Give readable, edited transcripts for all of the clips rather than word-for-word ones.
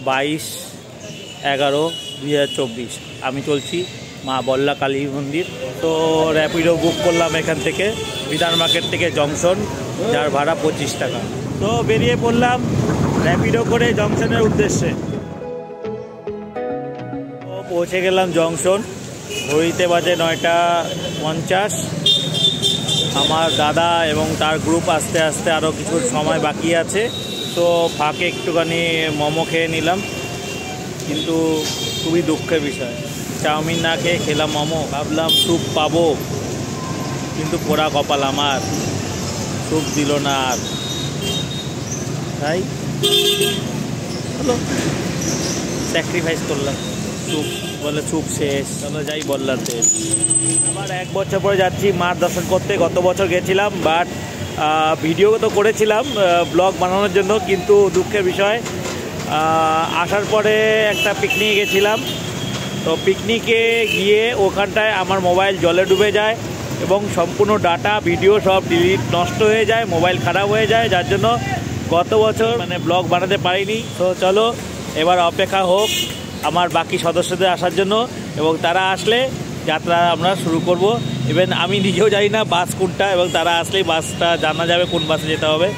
22/11/2024। আমি চলছি মা বল্লা কালী মন্দির। তো র্যাপিডো বুক করলাম এখান থেকে, বিধান মার্কেট থেকে জংশন, যার ভাড়া 25 টাকা। তো বেরিয়ে পড়লাম র্যাপিডো করে জংশনের উদ্দেশ্যে। তো পৌঁছে গেলাম জংশন, ঘড়িতে বাজে 9:50। আমার দাদা এবং তার গ্রুপ আস্তে আস্তে আরও কিছু সময় বাকি আছে। তো ফাঁকে একটুখানি মোমো খেয়ে নিলাম, কিন্তু খুবই দুঃখের বিষয়, চাউমিন না খেয়ে খেলাম মোমো। ভাবলাম স্যুপ পাবো, কিন্তু পোড়া কপাল আমার, স্যুপ দিল না। আর তাই হলো, স্যাক্রিফাইস করলাম, স্যুপ বলে স্যুপ শেষ, চলো যাই বললাতে। আবার 1 বছর পরে যাচ্ছি মার দর্শন করতে। গত বছর গেছিলাম, বাট ভিডিও তো করেছিলাম ব্লগ বানানোর জন্য, কিন্তু দুঃখের বিষয় আসার পরে একটা পিকনিকে গেছিলাম। তো পিকনিকে গিয়ে ওখানটায় আমার মোবাইল জলে ডুবে যায় এবং সম্পূর্ণ ডাটা ভিডিও সব ডিলিট, নষ্ট হয়ে যায়, মোবাইল খারাপ হয়ে যায়, যার জন্য গত বছর ব্লগ বানাতে পারিনি। তো চলো এবার অপেক্ষা হোক আমার বাকি সদস্যদের আসার জন্য, এবং তারা আসলে যাত্রা আমরা শুরু করব। ইভেন আমি নিজেও জানি না বাস কোনটা, এবং তারা আসলেই বাসটা জানা যাবে কোন বাসে যেতে হবে।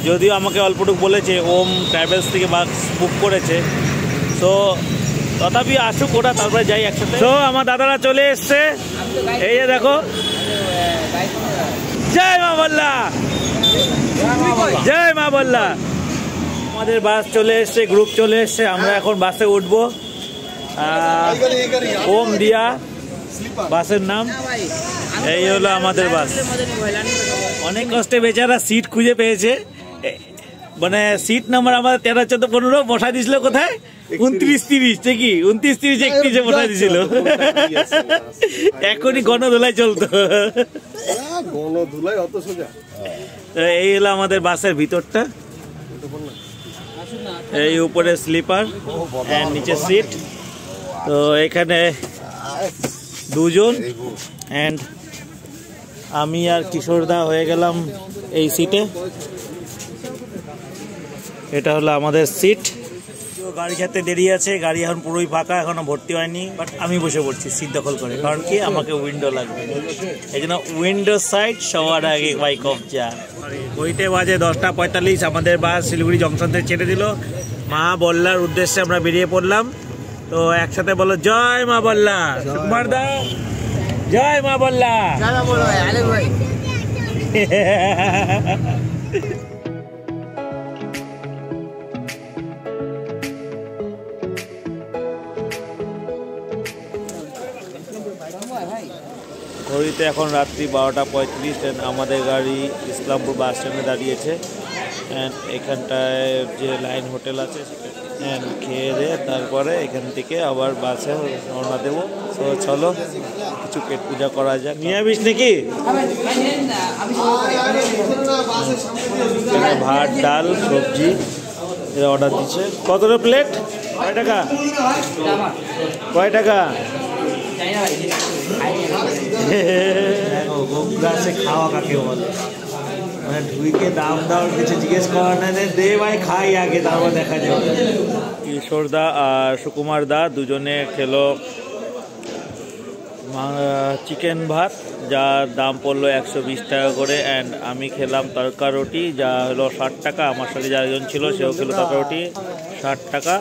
যদিও আমাকে অল্পটুকু বলেছে ওম ট্রাভেলস থেকে বাস বুক করেছে। তো তথাপি আসুক ওরা, তারপরে যাই একসাথে। তো আমার দাদারা চলে এসছে, এই যে দেখো। জয় মা বল্লা, জয় মা বল্লা। আমাদের বাস চলে এসছে, গ্রুপ চলে এসছে, আমরা এখন বাসে উঠবো। ওম দিয়া বাসের নাম। এই হলো আমাদের বাস। অনেক কষ্টে বেচারা সিট খুঁজে পেয়েছে, মানে সিট নাম্বার আমাদের 13, 14, 15 বসাই দিয়েছিল কোথায়, 29, 30 ঠিকই, 29, 30, 31 বসাই দিয়েছিল। এখনই গণধোলাই চলতো। এই হলো আমাদের বাসের ভিতরটা। এই উপরে স্লিপার, নিচে সিট। তো এখানে 2 জন, অ্যান্ড আমি আর কিশোরদা হয়ে গেলাম এই সিটে। এটা হলো আমাদের সিট। গাড়ি ছাড়তে দেরি আছে, গাড়ি এখন পুরোই ফাঁকা, এখনো ভর্তি হয়নি, বাট আমি বসে পড়ছি সিট দখল করে, কারণ কি আমাকে উইন্ডো লাগবে, এই জন্য উইন্ডো সাইড সবার আগে বাইক অফ যা। ওইটে বাজে 10:45, আমাদের বাস শিলিগুড়ি জংশন থেকে ছেড়ে দিল। মা বল্লার উদ্দেশ্যে আমরা বেরিয়ে পড়লাম। তো একসাথে বলো জয় মা বল্লা। সুকুমার দা জয় মা বল্লা। ঘড়িতে এখন রাত্রি 12:35। আমাদের গাড়ি ইসলামপুর বাস স্ট্যান্ডে দাঁড়িয়েছে, অ্যান্ড এখানটায় যে লাইন হোটেল আছে খেয়ে দিয়ে তারপরে এখান থেকে আবার বাসে রওনা দেবো। তো চলো কিছু পেট পূজা করা যাক। নিরামিষ নাকি? ভাত, ডাল, সবজি এরা অর্ডার দিচ্ছে। কত প্লেট? কয় টাকা? কয় টাকা? গাছে খাওয়া কাকে বলে, মানে ঢুইকে দাম দাও, কিছু জিজ্ঞেস করার না, দে ভাই খাই আগে, তারপর দেখা যাবে। কিশোরদা আর সুকুমার দা দুজনে খেলো চিকেন ভাত, যার দাম পড়লো 120 টাকা করে, অ্যান্ড আমি খেলাম তড়কা রুটি, যা হলো 60 টাকা। আমার সাথে যাজন ছিল সেও খেলো তড়কা রুটি, 60 টাকা,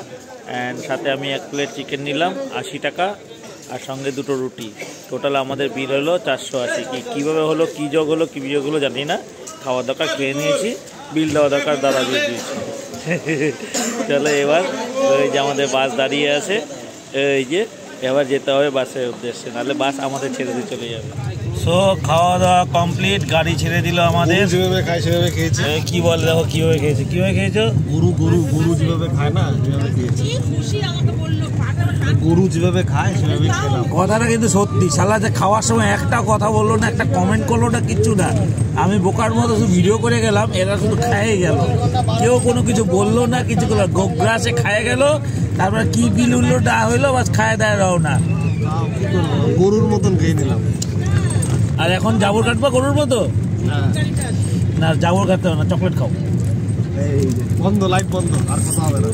অ্যান্ড সাথে আমি 1 প্লেট চিকেন নিলাম, 80 টাকা, আর সঙ্গে 2টো রুটি। টোটাল আমাদের বিল হলো 480। কীভাবে হলো, কী যোগ হলো, কী বিয়োগ হলো জানি না, খাওয়ার দরকার খেয়ে নিয়েছি, বিল দেওয়া দরকার দাদা দিয়ে দিয়েছি। চলো এবার ওই যে আমাদের বাস দাঁড়িয়ে আছে, এই যে এবার যেতে হবে বাসের উদ্দেশ্যে, নাহলে বাস আমাদের ছেড়ে দিয়ে চলে যাবে। সো খাওয়া দাওয়া কমপ্লিট, গাড়ি ছেড়ে দিল আমাদের। যেভাবে খাই সেভাবে খেয়েছে। কি বলে দেখো কিভাবে খেয়েছে, কিভাবে খেয়েছো? গরু যেভাবে খায় না সেভাবে খেয়েছে। গরু যেভাবে খায় সেভাবে খেলাম। কথাটা কিন্তু সত্যি, শালা যে খাওয়ার সময় একটা কথা বললো না, একটা কমেন্ট করলো না, কিচ্ছু না। আমি বোকার মতো শুধু ভিডিও করে গেলাম, এরা শুধু খাইয়ে গেল, কেউ কোনো কিছু বললো না, কিছু করলো। গোগ্রাসে খাইয়ে গেল, তারপর কি বিল উঠলো না হইলো, বাস খায় দেয় রও না, গরুর মতন খেয়ে নিলাম। আর এখন জাবর কাটবা গরুর মতো? না জাবর কাটতে হবে না, চকলেট খাও। বন্ধ, লাইট বন্ধ, আর কথা হবে না।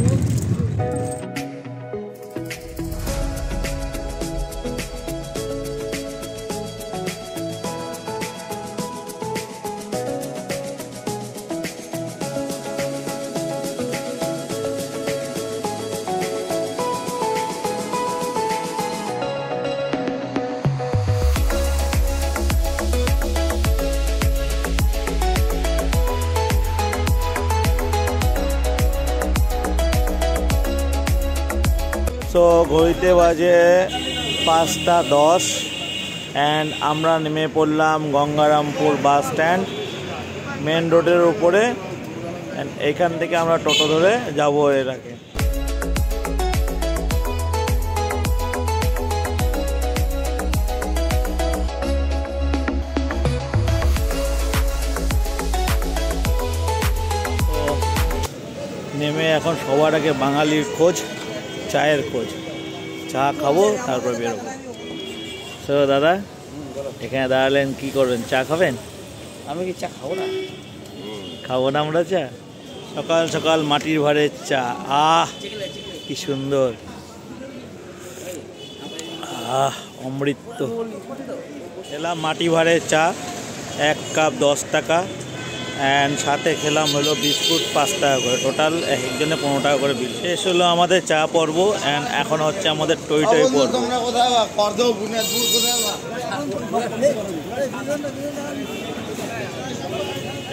সো ঘড়িতে বাজে 5:10 অ্যান্ড আমরা নেমে পড়লাম গঙ্গারামপুর বাস স্ট্যান্ড মেন রোডের উপরে। অ্যান্ড এইখান থেকে আমরা টোটো ধরে যাবো এর আগে। নেমে এখন সবার আগে বাঙালির খোঁজ, চায়ের খোঁজ। চা খাবো তারপর বেরোবো। তো দাদা এখানে দাঁড়ালেন, কি করবেন? চা খাবেন? আমি কি চা খাবো না? খাবো না আমরা চা? সকাল সকাল মাটির ভাড়ের চা, আহ কি সুন্দর, আহ অমৃত। খেলাম মাটি ভাড়ের চা, 1 কাপ 10 টাকা, অ্যান্ড সাথে খেলাম হলো বিস্কুট 5 টাকা করে, টোটাল একজনে 15 টাকা করে বিল। শেষ হলো আমাদের চা পর্ব, অ্যান্ড এখন হচ্ছে আমাদের টই টই পর্ব।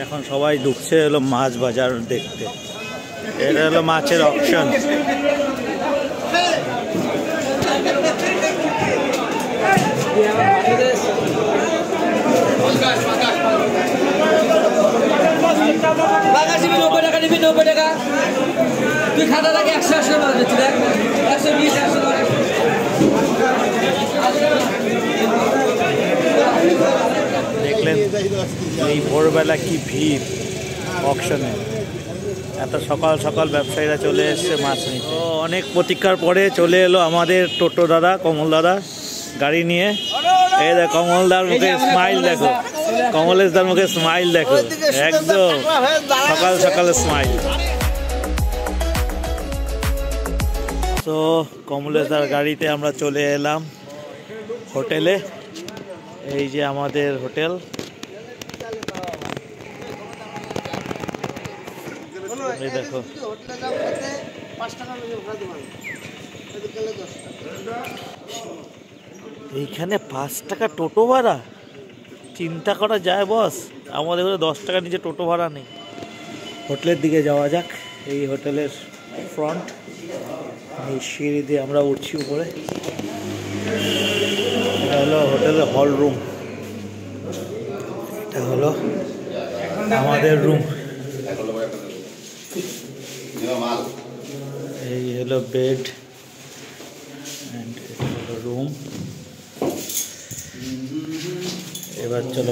এখন সবাই ঢুকছে হলো মাছ বাজার দেখতে। এটা হলো মাছের অকশন। তুই খাতা থাকে 180 মাছ দিচ্ছি, দেখ 120 দেখলেন এই ভোরবেলা কি ভিড় অকশনে। এত সকাল সকাল ব্যবসায়ীরা চলে এসছে মাছ নিতে। অনেক প্রতীক্ষার পরে চলে এলো আমাদের টোটো দাদা, কমল দাদা গাড়ি নিয়ে। এই দেখ কমলদার মুখে স্মাইল দেখো, কমলেশদার মুখে স্মাইল দেখো, একদম সকাল সকাল স্মাইল। তো কমলেশদার গাড়িতে আমরা চলে এলাম হোটেলে। এই যে আমাদের হোটেল। এই দেখো এইখানে 5 টাকা টোটো ভাড়া, চিন্তা করা যায় বস। আমাদের ঘরে 10 টাকা নিচে টোটো ভাড়া নেই। হোটেলের দিকে যাওয়া যাক। এই হোটেলের ফ্রন্ট, এই সিঁড়ি দিয়ে আমরা উঠছি উপরে। এটা হলো হোটেলের হল রুম, এটা হলো আমাদের রুম। এই হলো বেড, রুম। এবার চলো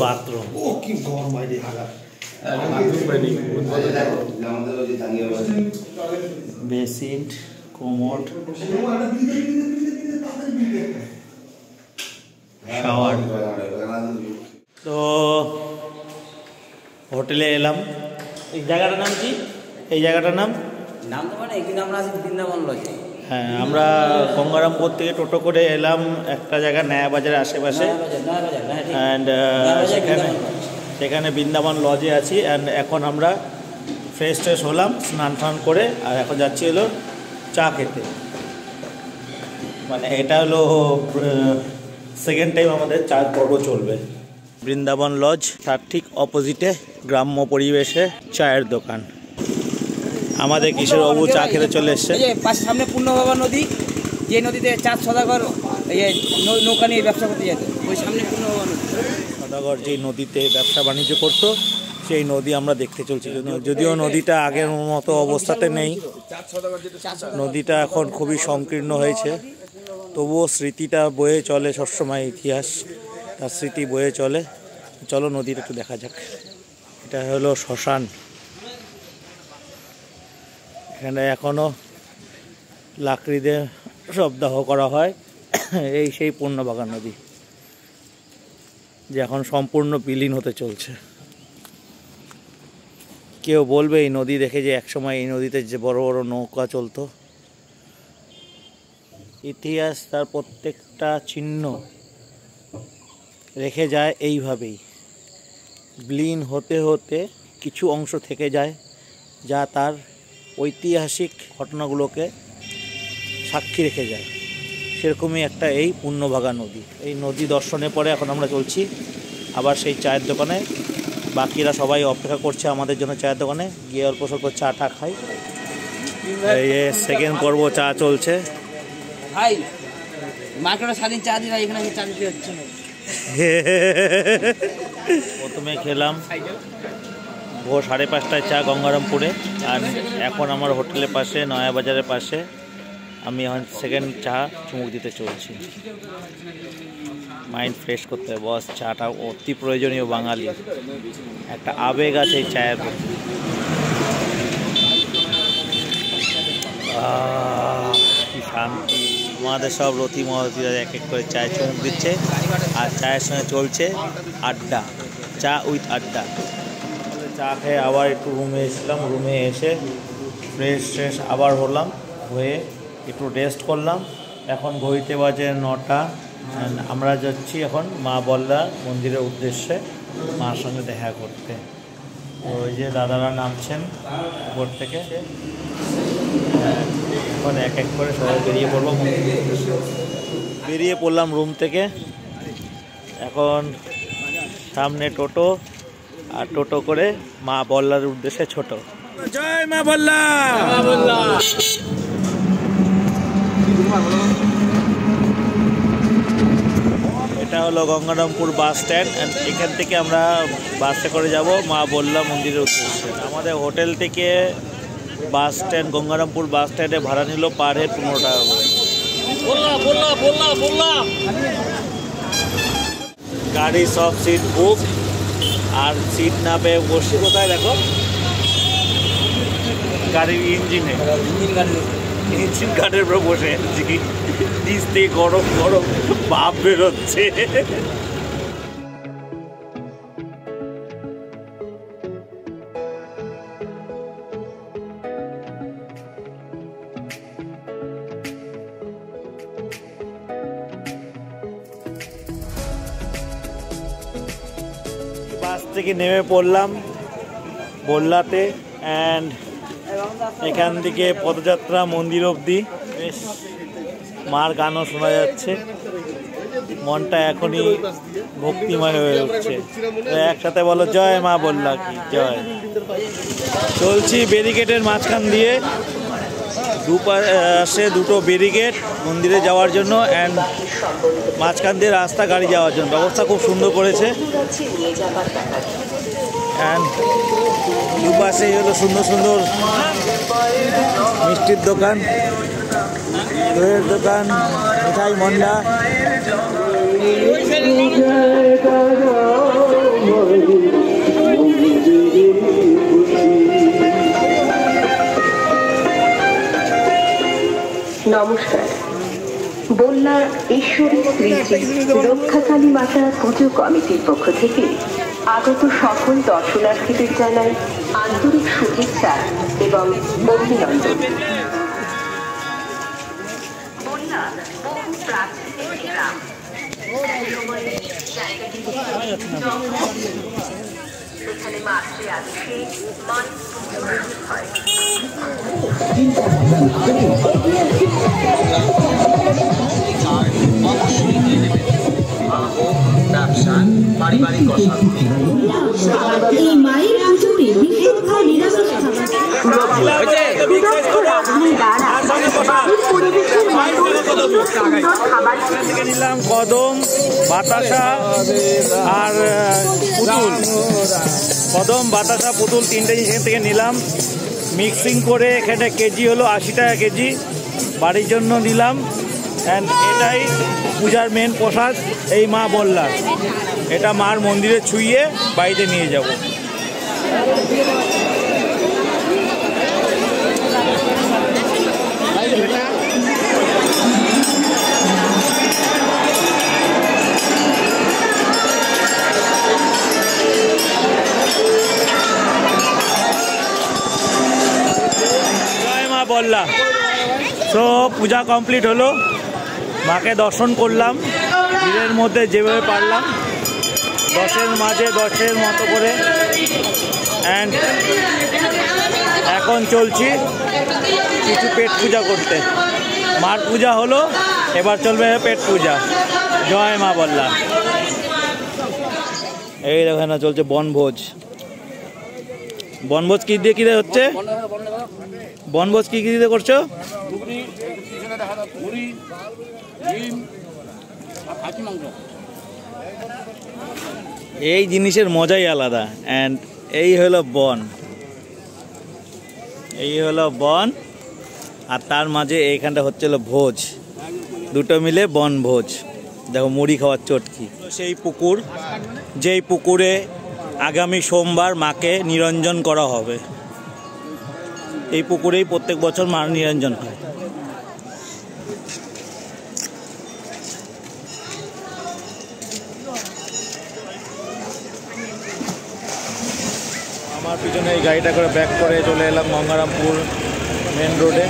বাথরুম। Basin, commode, shower. তো হোটেলে এলাম। এই জায়গাটার নাম কি? এই জায়গাটার নাম তো মানে এখানে আমরা আছি বৃন্দাবন লজে। হ্যাঁ, আমরা গঙ্গারামপুর থেকে টোটো করে এলাম একটা জায়গা নয়াবাজারের আশেপাশে। অ্যান্ড সেখানে বৃন্দাবন লজে আছি। অ্যান্ড এখন আমরা ফ্রেশ ট্রেশ হলাম, স্নান টান করে, আর এখন যাচ্ছি হলো চা খেতে। মানে এটা হলো সেকেন্ড টাইম আমাদের চার পর্ব চলবে। বৃন্দাবন লজ, তার ঠিক অপোজিটে গ্রাম্য পরিবেশে চায়ের দোকান। আমাদের কিশোরবাবু চা খেতে চলে এসছে। পাশে সামনে পূর্ণবাবা নদী, যে নদীতে 4 সদাগর নৌকা নিয়ে ব্যবসা করতে যেত, ওই সামনে পূর্ণবাবা নদী। সদাগর যেই নদীতে ব্যবসা বাণিজ্য করতো সেই নদী আমরা দেখতে চলছি। যদিও নদীটা আগের মতো অবস্থাতে নেই, নদীটা এখন খুবই সংকীর্ণ হয়েছে, তবুও স্মৃতিটা বয়ে চলে সবসময়। ইতিহাস, তার স্মৃতি বয়ে চলে। চলো নদীটা একটু দেখা যাক। এটা হলো শ্মশান। এখানে এখনও লাকড়ি দিয়ে শবদাহ করা হয়। এই সেই পূর্ণবাগান নদী, যে এখন সম্পূর্ণ বিলীন হতে চলছে। কেউ বলবে এই নদী দেখে যে একসময় এই নদীতে যে বড় বড় নৌকা চলতো। ইতিহাস তার প্রত্যেকটা চিহ্ন রেখে যায় এইভাবেই, বিলীন হতে হতে কিছু অংশ থেকে যায়, যা তার ঐতিহাসিক ঘটনাগুলোকে সাক্ষী রেখে যায়। সেরকমই একটা এই পূর্ণবাগা নদী। এই নদী দর্শনের পরে এখন আমরা চলছি আবার সেই চায়ের দোকানে বাকিরা সবাই অপেক্ষা করছে আমাদের জন্য চায়ের দোকানে, গিয়ে অল্প স্বল্প চা টা খাই। এই সেকেন্ড পর্ব চা চলছে। ভাই মার্কেটে স্বাধীন চা দিই ভাই, এখানে চা দিতে হচ্ছে না। প্রথমে খেলাম ভোর 5:30টায় চা গঙ্গারামপুরে, আর এখন আমার হোটেলের পাশে নয়া বাজারের পাশে আমি এখন সেকেন্ড চা চুমুক দিতে চলছি। মাইন্ড ফ্রেশ করতে হবে বস, চাটা অতি প্রয়োজনীয়, বাঙালি একটা আবেগ আছে এই চায়ের প্রতি। কি শান্তি। আমাদের সব রতি মহতিরা এক এক করে চায় চুমুক দিচ্ছে, আর চায়ের সঙ্গে চলছে আড্ডা, চা উইথ আড্ডা। চা খেয়ে আবার একটু রুমে এসলাম, রুমে এসে ফ্রেশ আবার হলাম, হয়ে একটু রেস্ট করলাম। এখন ঘড়িতে বাজে 9টা। আমরা যাচ্ছি এখন মা বল্লা মন্দিরের উদ্দেশ্যে মার সঙ্গে দেখা করতে। ওই যে দাদারা নামছেন উপর থেকে, এখন এক এক করে সবাই বেরিয়ে পড়লাম রুম থেকে। এখন সামনে টোটো, আর টোটো করে মা বল্লার উদ্দেশ্যে ছোট। জয় মা বল্লা। এটা হলো গঙ্গারামপুর বাস স্ট্যান্ড, এখান থেকে আমরা বাসে করে যাব মা বল্লা মন্দিরের উদ্দেশ্যে। আমাদের হোটেল থেকে বাস স্ট্যান্ড গঙ্গারামপুর বাস স্ট্যান্ডে ভাড়া নিল পার হেড 15 টাকা করে। গাড়ি সব সিট বুক, আর সিট না পেয়ে বসে কোথায় দেখো, গাড়ির ইঞ্জিনে, ইঞ্জিন গার্ডের উপর বসে আছি। নিচ থেকে গরম গরম ভাপ বেরোচ্ছে। বাস থেকে নেমে পড়লাম বল্লাতে, অ্যান্ড এখান থেকে পদযাত্রা মন্দির অবধি। বেশ মার গানও শোনা যাচ্ছে, মনটা এখনই ভক্তিময় হয়ে উঠছে। একসাথে বলো জয় মা বল্লা কি জয়। চলছি ব্যারিকেডের মাঝখান দিয়ে, দুপাশে দুটো ব্যারিকেড মন্দিরে যাওয়ার জন্য, অ্যান্ড মাঝখান দিয়ে রাস্তা গাড়ি যাওয়ার জন্য ব্যবস্থা খুব সুন্দর করেছে। অ্যান্ড দুপাশেই হলো সুন্দর সুন্দর মিষ্টির দোকান, দইয়ের দোকান, মিঠাই মন্ডা। নমস্কার। বল্লা ঈশ্বরী শ্রী রক্ষাকালী মাতা পুজো কমিটির পক্ষ থেকে আগত সকল দর্শনার্থীদের জানাই আন্তরিক শুভেচ্ছা এবং অভিনন্দন। বল্লা বহু প্রাচীন গ্রাম, সেখানে মাতৃ আদেশে মায়ের পুজো হয়। এই মায়ের পুজোতে বিশুদ্ধ নিরামিষ নিলাম কদম, বাতাসা আর পুতুল। কদম, বাতাসা, পুতুল তিনটে জিনিস এখান থেকে নিলাম, মিক্সিং করে। এখানে কেজি হলো 80 টাকা কেজি, বাড়ির জন্য নিলাম। অ্যান্ড এটাই পূজার মেন প্রসাদ, এই মা বল্লা। এটা মার মন্দিরে ছুঁয়ে বাড়িতে নিয়ে যাব। জয় মা বল্লা। তো পূজা কমপ্লিট হলো, মাকে দর্শন করলাম ভিড়ের মধ্যে যেভাবে পারলাম, 10-এর মাঝে 10-এর মতো করে। অ্যান্ড এখন চলছি কিছু পেট পূজা করতে। মার পূজা হলো, এবার চলবে পেট পূজা। জয় মা বল্লা। এই দেখো না চলছে বনভোজ। বনভোজ কি দিয়ে কিরে হচ্ছে? বনভোজ কি কি দিয়ে করছো? এই জিনিসের মজাই আলাদা। অ্যান্ড এই হলো বন, এই হলো বন, আর তার মাঝে এইখানটা হচ্ছিল ভোজ, দুটো মিলে বনভোজ। দেখো মুড়ি খাওয়ার চটকি। সেই পুকুর, যেই পুকুরে আগামী সোমবার মাকে নিরঞ্জন করা হবে। এই পুকুরেই প্রত্যেক বছর মার নিরঞ্জন হয়। আমার পিছনে এই গাড়িটা করে ব্যাক করে চলে এলাম গঙ্গারামপুর মেন রোডে।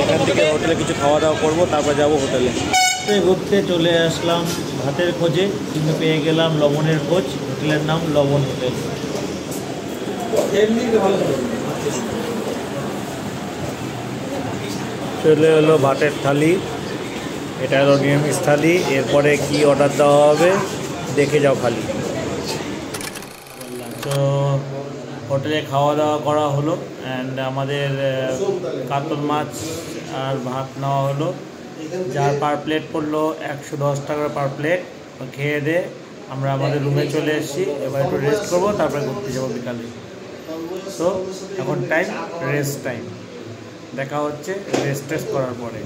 এখান থেকে হোটেলে কিছু খাওয়া দাওয়া করবো, তারপর যাবো হোটেলে। ঘুরতে চলে আসলাম ভাতের খোঁজে, কিন্তু পেয়ে গেলাম লবণের খোঁজ। হোটেলের নাম লবণ হোটেল। চলে এলো ভাতের থালি, এটা হলো নিরামিষ থালি। এরপরে কি অর্ডার দেওয়া হবে দেখে যাও খালি। তো হোটেলে খাওয়া দাওয়া করা হলো, অ্যান্ড আমাদের কাতল মাছ আর ভাত নেওয়া হলো, যার পার প্লেট পড়লো 110 টাকা পার প্লেট। খেয়ে দিয়ে আমরা আমাদের রুমে চলে এসেছি। এবার একটু রেস্ট করবো, তারপরে ঘুরতে যাবো বিকালে। তো এখন টাইম রেস্ট টাইম, দেখা হচ্ছে রেস্ট টেস্ট করার পরে।